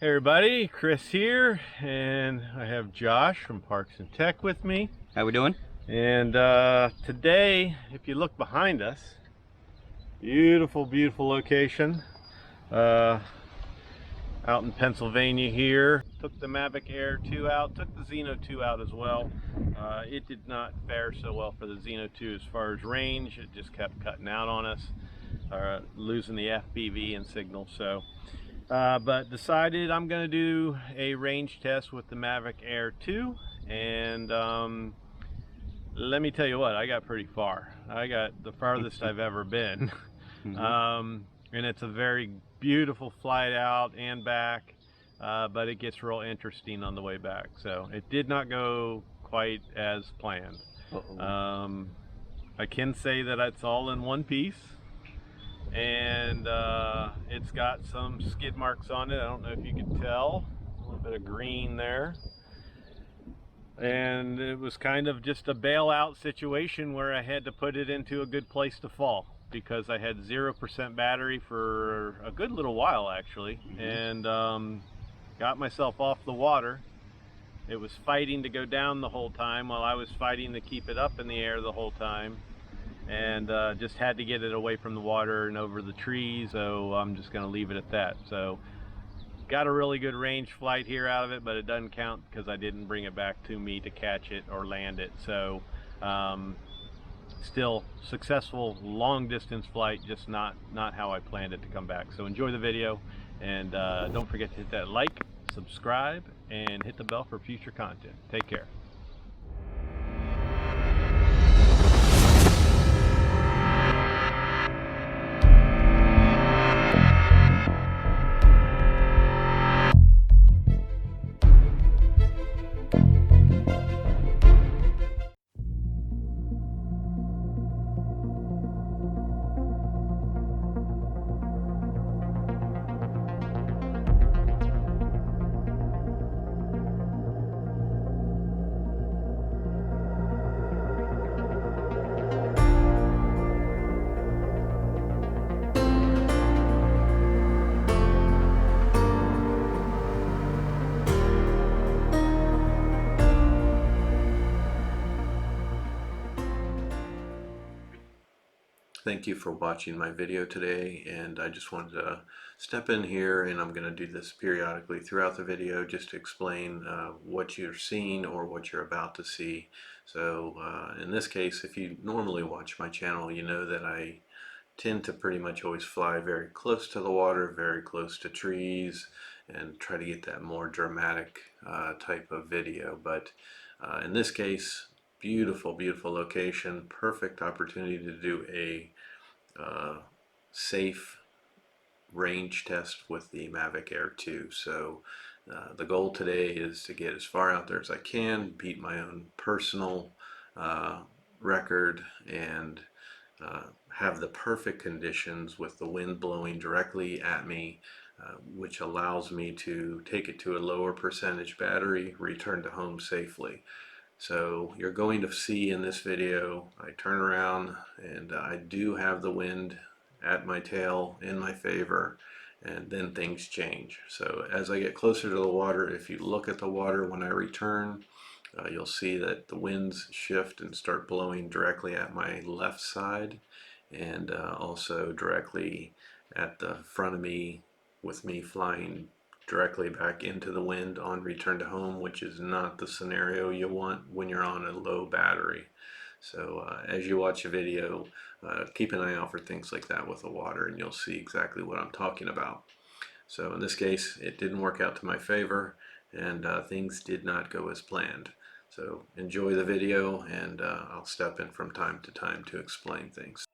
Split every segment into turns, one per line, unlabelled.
Hey everybody, Chris here, and I have Josh from Parks and Tech with me.
How we doing?
And today, if you look behind us, beautiful location out in Pennsylvania here. Took the Mavic Air 2 out, took the Xeno 2 out as well. It did not fare so well for the Xeno 2 as far as range. It just kept cutting out on us, losing the FPV and signal. So but decided I'm going to do a range test with the Mavic Air 2, and let me tell you what, I got pretty far. I got the farthest I've ever been. And it's a very beautiful flight out and back, but it gets real interesting on the way back. So it did not go quite as planned. I can say that it's all in one piece, and it's got some skid marks on it. I don't know if you can tell, a little bit of green there. And it was kind of just a bailout situation where I had to put it into a good place to fall, because I had 0% battery for a good little while actually, and got myself off the water. It was fighting to go down the whole time while I was fighting to keep it up in the air the whole time. And just had to get it away from the water and over the trees, so I'm just going to leave it at that. So got a really good range flight here out of it, but it doesn't count because I didn't bring it back to me to catch it or land it. So still successful long distance flight, just not how I planned it to come back. So enjoy the video, and don't forget to hit that like, subscribe, and hit the bell for future content. Take care.
Thank you for watching my video today, and I just wanted to step in here, and I'm going to do this periodically throughout the video just to explain what you're seeing or what you're about to see. So in this case, if you normally watch my channel, you know that I tend to pretty much always fly very close to the water, very close to trees, and try to get that more dramatic type of video. But in this case, beautiful location, perfect opportunity to do a safe range test with the Mavic Air 2. So the goal today is to get as far out there as I can, beat my own personal record, and have the perfect conditions with the wind blowing directly at me, which allows me to take it to a lower percentage battery, return to home safely. So you're going to see in this video, I turn around and I do have the wind at my tail in my favor, and then things change. So as I get closer to the water, if you look at the water when I return, you'll see that the winds shift and start blowing directly at my left side, and also directly at the front of me, with me flying directly back into the wind on return to home, which is not the scenario you want when you're on a low battery. So as you watch a video, keep an eye out for things like that with the water, and you'll see exactly what I'm talking about. So in this case, it didn't work out to my favor, and things did not go as planned. So enjoy the video, and I'll step in from time to time to explain things.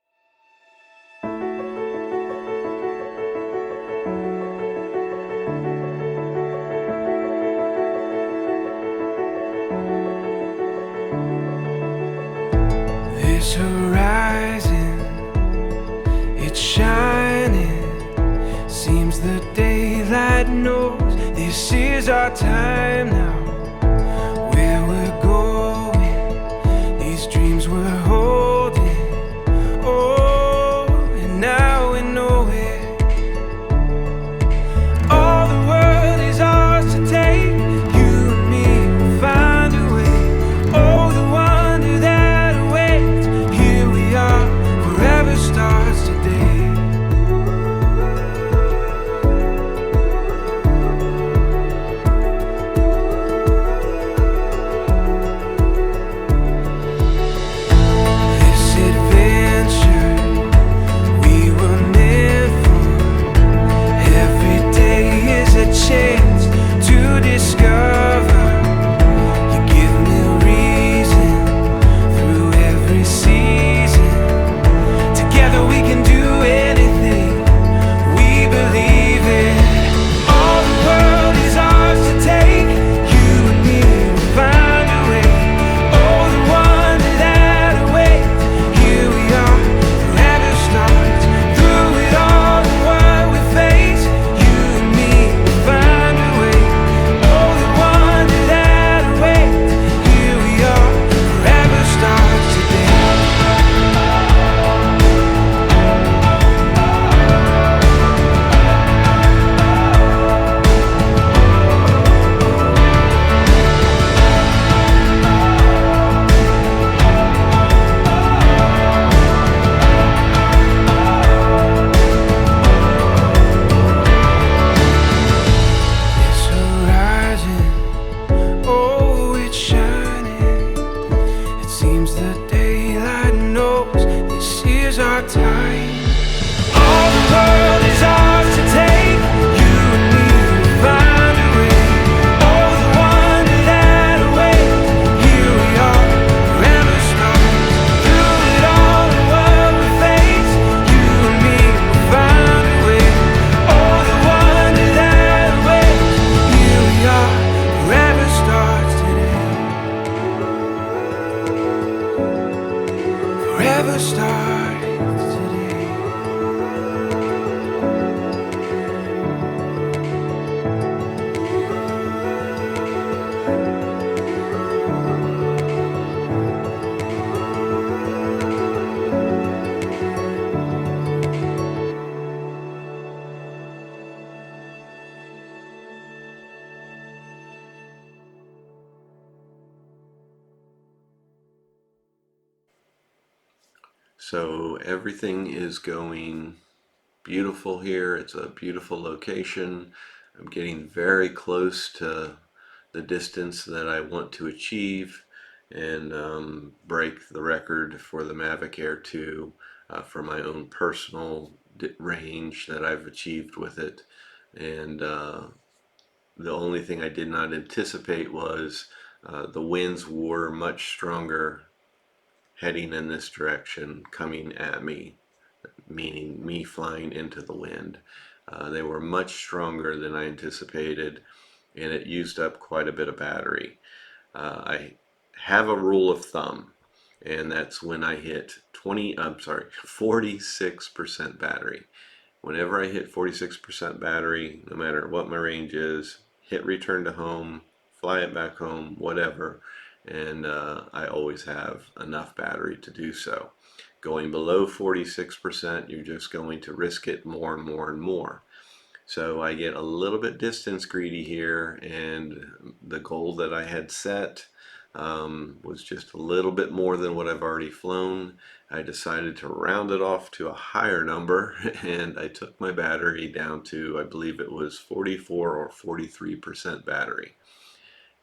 This horizon, it's shining. Seems the daylight knows this is our time now. Where we're going, these dreams we're holding. Oh, and now we know it. All the world is time. All the world is ours to take. You and me will find a way. Oh, the wonder that awaits. Here we are, forever stars. Through it all, the world we face. You and me will find a way. Oh, the wonder that awaits. Here we are, forever starts today. Forever starts today.
So everything is going beautiful here. It's a beautiful location. I'm getting very close to the distance that I want to achieve and break the record for the Mavic Air 2 for my own personal range that I've achieved with it. And the only thing I did not anticipate was the winds were much stronger heading in this direction, coming at me, meaning me flying into the wind. They were much stronger than I anticipated, and it used up quite a bit of battery. I have a rule of thumb, and that's when I hit 46% battery. Whenever I hit 46% battery, no matter what my range is, hit return to home, fly it back home, whatever, and I always have enough battery to do so. Going below 46%, you're just going to risk it more and more and more. So I get a little bit distance greedy here, and the goal that I had set was just a little bit more than what I've already flown. I decided to round it off to a higher number, and I took my battery down to, I believe it was 44 or 43% battery.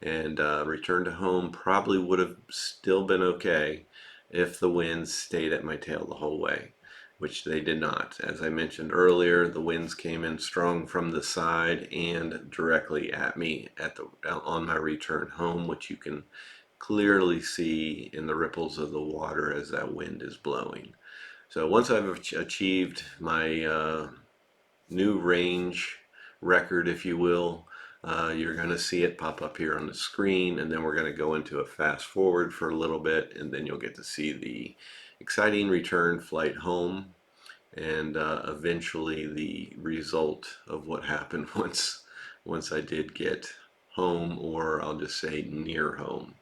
And return to home probably would have still been okay if the winds stayed at my tail the whole way, which they did not. As I mentioned earlier, the winds came in strong from the side and directly at me on my return home, which you can clearly see in the ripples of the water as that wind is blowing. So once I've achieved my new range record, if you will, you're going to see it pop up here on the screen, and then we're going to go into a fast forward for a little bit, and then you'll get to see the exciting return flight home, and eventually the result of what happened once I did get home, or I'll just say near home.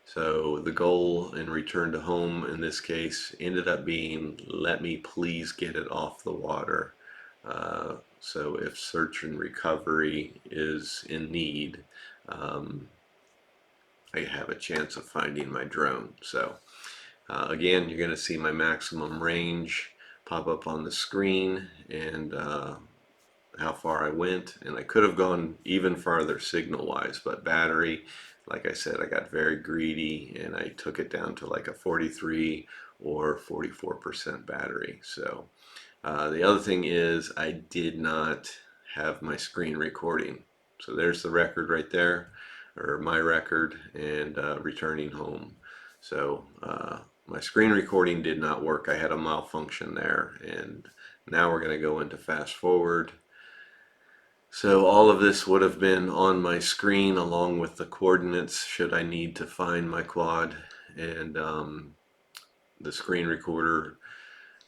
So the goal in return to home in this case ended up being, let me please get it off the water. So if search and recovery is in need, I have a chance of finding my drone. So again, you're going to see my maximum range pop up on the screen, and how far I went, and I could have gone even farther signal wise, but battery, like I said, I got very greedy and I took it down to like a 43 or 44% battery. So the other thing is I did not have my screen recording. So there's the record right there, or my record, and returning home. So my screen recording did not work. I had a malfunction there, and now we're going to go into fast forward. So all of this would have been on my screen along with the coordinates should I need to find my quad, and the screen recorder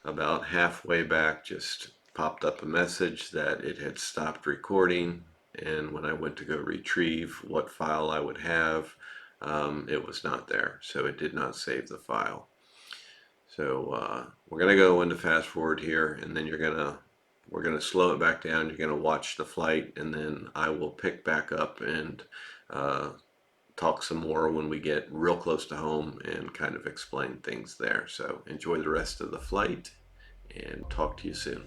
about halfway back just popped up a message that it had stopped recording, and when I went to go retrieve what file I would have, it was not there, so it did not save the file. So we're going to go into fast forward here, and then we're going to slow it back down. You're going to watch the flight, and then I will pick back up and talk some more when we get real close to home and kind of explain things there. So enjoy the rest of the flight, and talk to you soon.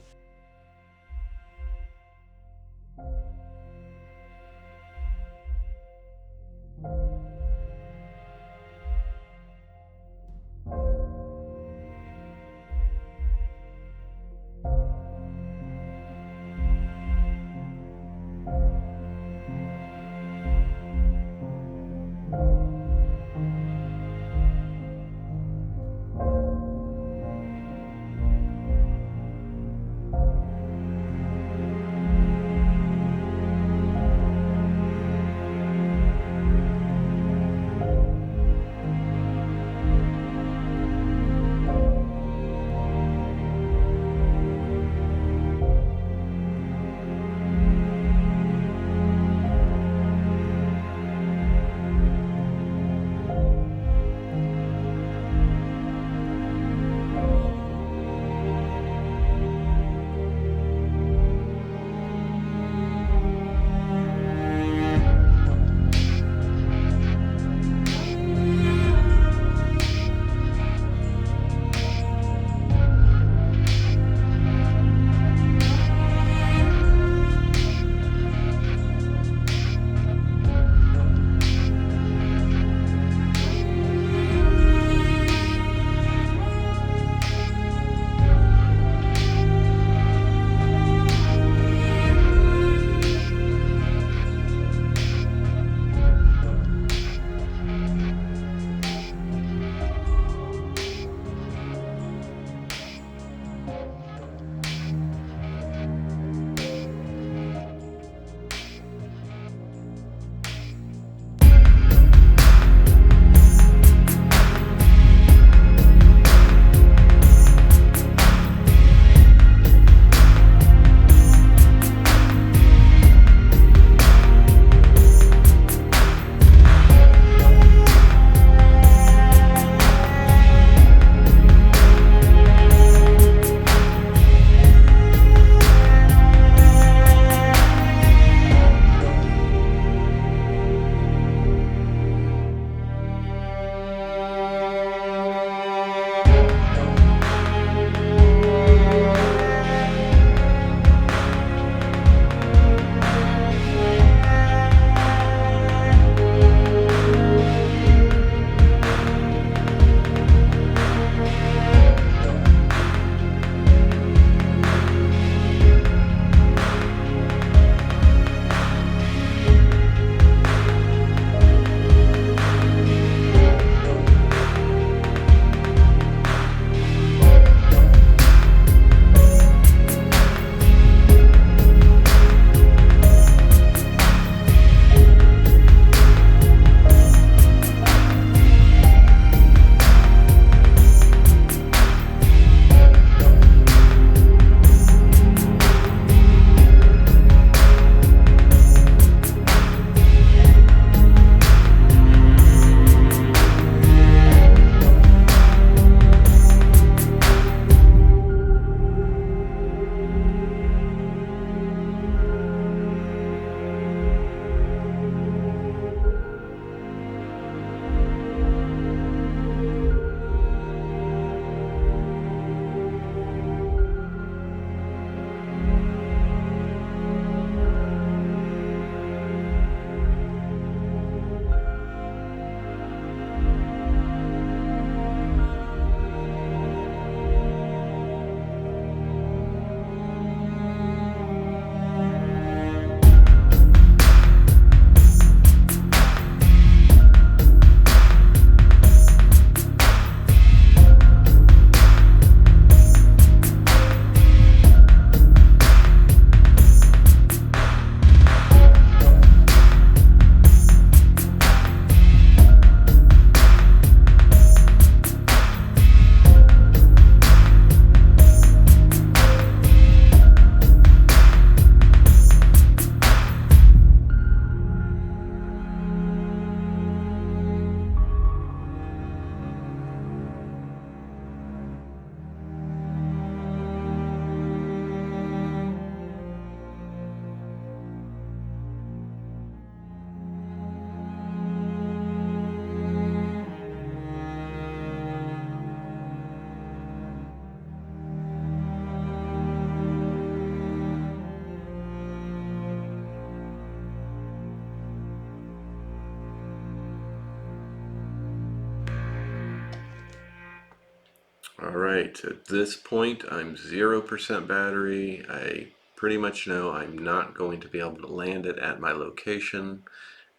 Alright, at this point I'm 0% battery. I pretty much know I'm not going to be able to land it at my location.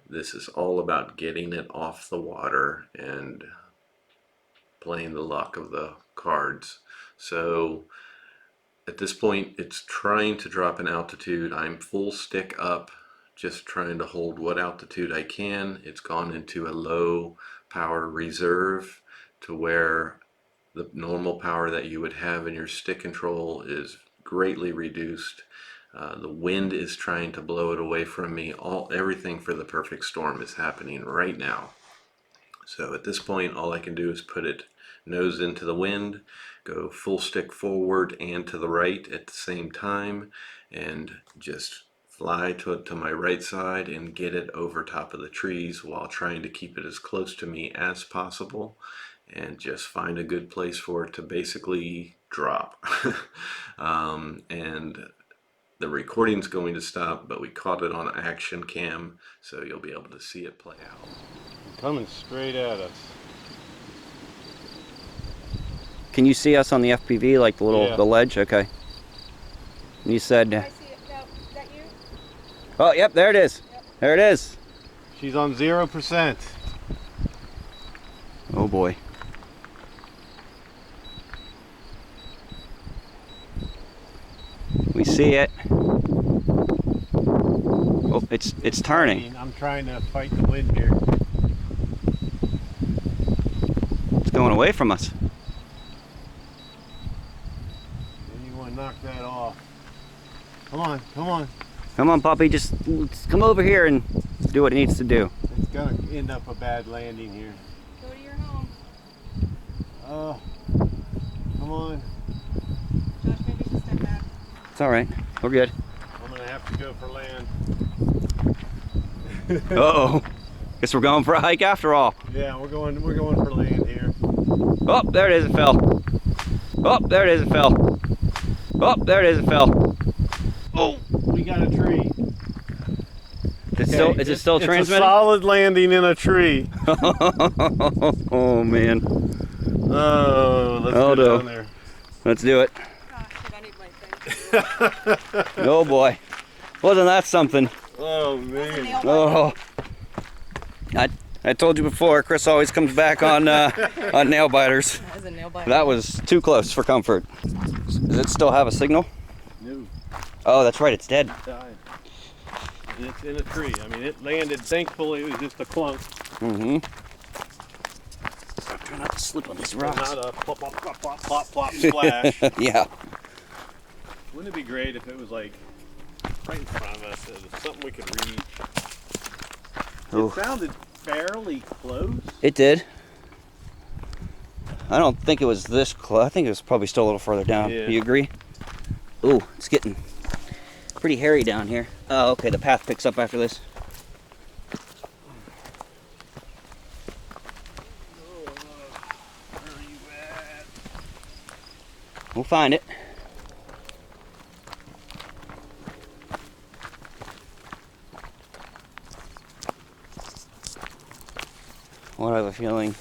This is all about getting it off the water and playing the luck of the cards. So at this point it's trying to drop an altitude. I'm full stick up, just trying to hold what altitude I can. It's gone into a low power reserve to where the normal power that you would have in your stick control is greatly reduced. The wind is trying to blow it away from me. Everything for the perfect storm is happening right now. So at this point, all I can do is put it nose into the wind, go full stick forward and to the right at the same time, and just fly to my right side and get it over top of the trees while trying to keep it as close to me as possible, and just find a good place for it to basically drop. And the recording's going to stop, but we caught it on action cam, so you'll be able to see it play out.
Coming straight at us.
Can you see us on the FPV, like the little the ledge? Okay. And you said.
I see it now. Is that you?
Oh, yep, there it is.
Yep.
There it is.
She's on 0%.
Oh boy. We see it. Oh, it's turning.
I'm trying to fight the wind here.
It's going away from us.
And you want to knock that off. Come on, come on.
Come on, puppy, just come over here and do what it needs to do.
It's gonna end up a bad landing here.
Go to your home.
Oh, come on.
Josh, maybe you should step back.
It's all right. We're good.
I'm gonna have to go for land.
Uh-oh. Guess we're going for a hike after all.
Yeah, we're going for land here.
Oh, there it is, it fell. Oh, there it is, it fell. Oh, there it is, it fell.
Oh, we got a tree.
Is it still transmitting?
It's a solid landing in a tree.
Oh man.
Oh, let's go down there.
Let's do it.
Oh, shit, I need my thing.
Oh boy. Wasn't that something?
Oh man.
Oh. I told you before, Chris always comes back on nail biters.
That was a nail biter.
That was too close for comfort. Does it still have a signal?
No.
Oh, that's right, it's dead.
It died. And it's in a tree. I mean, it landed. Thankfully, it was just a clunk.
Mm-hmm. Try not to slip on these rocks.
Not a plop, plop, plop, plop, plop, plop, splash.
Yeah.
Wouldn't it be great if it was like right in front of us? It was something we could reach.
Ooh.
It sounded fairly close.
It did. I don't think it was this close. I think it was probably still a little further down.
Yeah.
You agree? Ooh, it's getting pretty hairy down here. Oh, okay, the path picks up after this.
Where are you at?
We'll find it. What I have a feeling.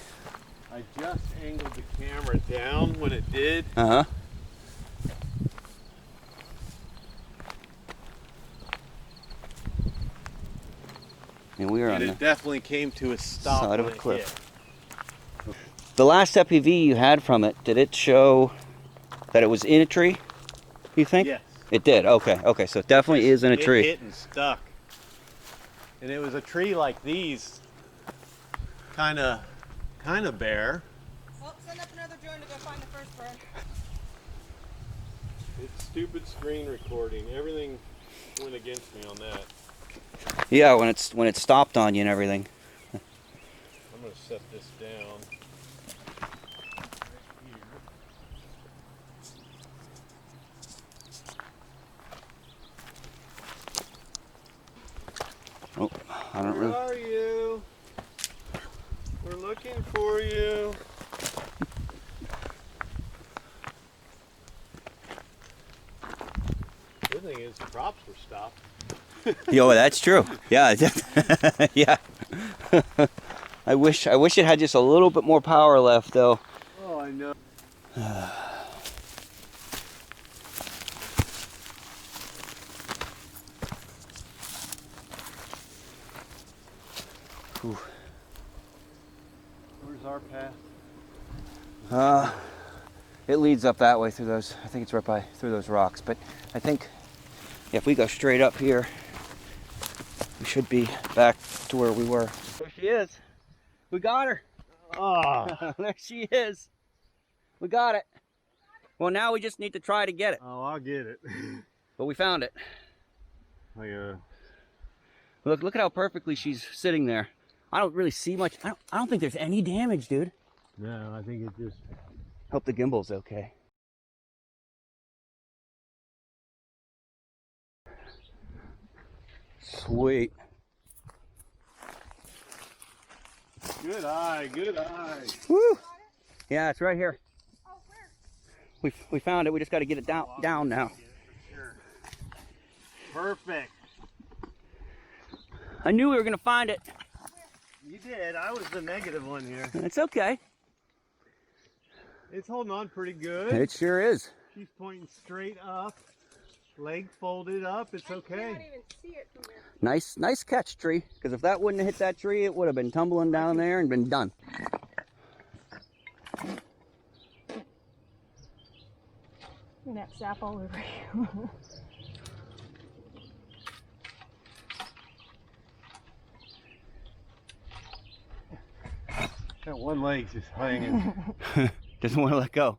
I just angled the camera down when it did.
Uh-huh. And we are on
And
the
it definitely came to a stop
side of
when
a
it
cliff.
hit.
The last FPV you had from it, did it show that it was in a tree, you think?
Yes.
It did, okay, okay, so it definitely is in a tree.
It hit and stuck. And it was a tree like these, kind of bare.
Well, send up another drone to go find the first bird.
It's stupid screen recording. Everything went against me on that.
Yeah, when it stopped on you and everything.
I'm gonna set this down. Right here.
Oh, I don't
Where
really.
are you? We're looking for you. Good thing is the props were stopped.
Yo, that's true. Yeah, yeah. I wish it had just a little bit more power left, though.
Oh, I know.
Whew.
Where's our path?
It leads up that way through those. I think it's right by through those rocks. But I think if we go straight up here, we should be back to where we were. There she is. We got her.
Oh,
There she is. We got it. Well, now we just need to try to get it.
oh, I'll get it.
But we found it.
Like
Look at how perfectly she's sitting there. I don't really see much. I don't think there's any damage, dude.
no, I think it just.
Hope the gimbal's okay. Sweet.
Good eye, good eye.
Woo! Yeah, it's right here.
Oh, where?
We found it. We just got to get it down now.
Sure. Perfect.
I knew we were gonna find it.
You did. I was the negative one here.
It's okay.
It's holding on pretty good.
It sure is.
She's pointing straight up. Leg folded up. It's
I can't
okay.
even see it from here.
Nice catch, tree. Because if that wouldn't have hit that tree, it would have been tumbling down there and been done.
I'm gonna sap all over you.
That one leg's just hanging.
Doesn't want to let go.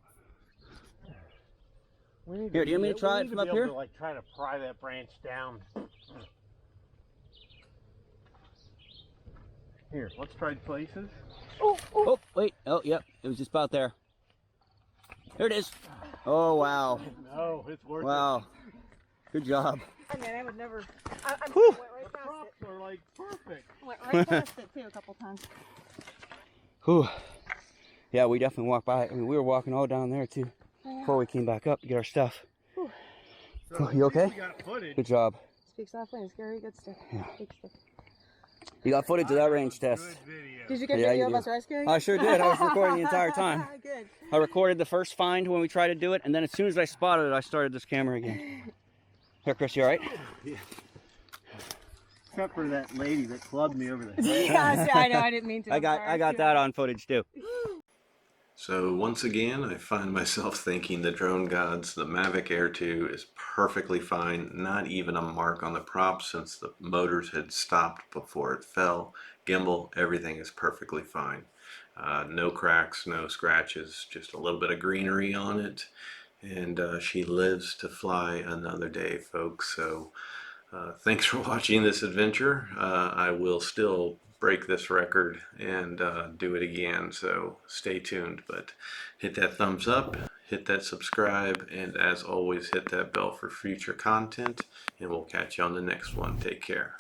We need
Here, do you want me to try it from up here?
To, like, try to pry that branch down. Here, let's try places.
Oh, wait. Oh, yep. It was just about there. There it is. Oh, wow.
No, it's worth
Wow. Good job.
I mean, I would never. I
Whew.
went right
it.
past
Props
it.
are like perfect.
Went right past it too a couple times.
Whew. Yeah, we definitely walked by it. I mean, we were walking all down there, too, before we came back up to get our stuff.
So
You okay?
We got footage.
Good job.
Speak softly and scary. Good stuff.
Yeah.
Good stuff.
You got footage of that range test.
Good video.
Did you get
Yeah,
video
you
of
do.
us rescuing?
I sure did. I was recording the entire time.
Good.
I recorded the first find when we tried to do it, and then as soon as I spotted it, I started this camera again. Here, Chris, you all right?
Except for that lady that clubbed me over the head.
Yeah, I know. I didn't mean to.
I got that on footage too.
So once again, I find myself thanking the drone gods. The Mavic Air 2 is perfectly fine, not even a mark on the prop since the motors had stopped before it fell. Gimbal, everything is perfectly fine. No cracks, no scratches, just a little bit of greenery on it. And she lives to fly another day, folks. So thanks for watching this adventure. I will still break this record and do it again, so stay tuned. But hit that thumbs up, hit that subscribe, and as always, hit that bell for future content, and we'll catch you on the next one. Take care.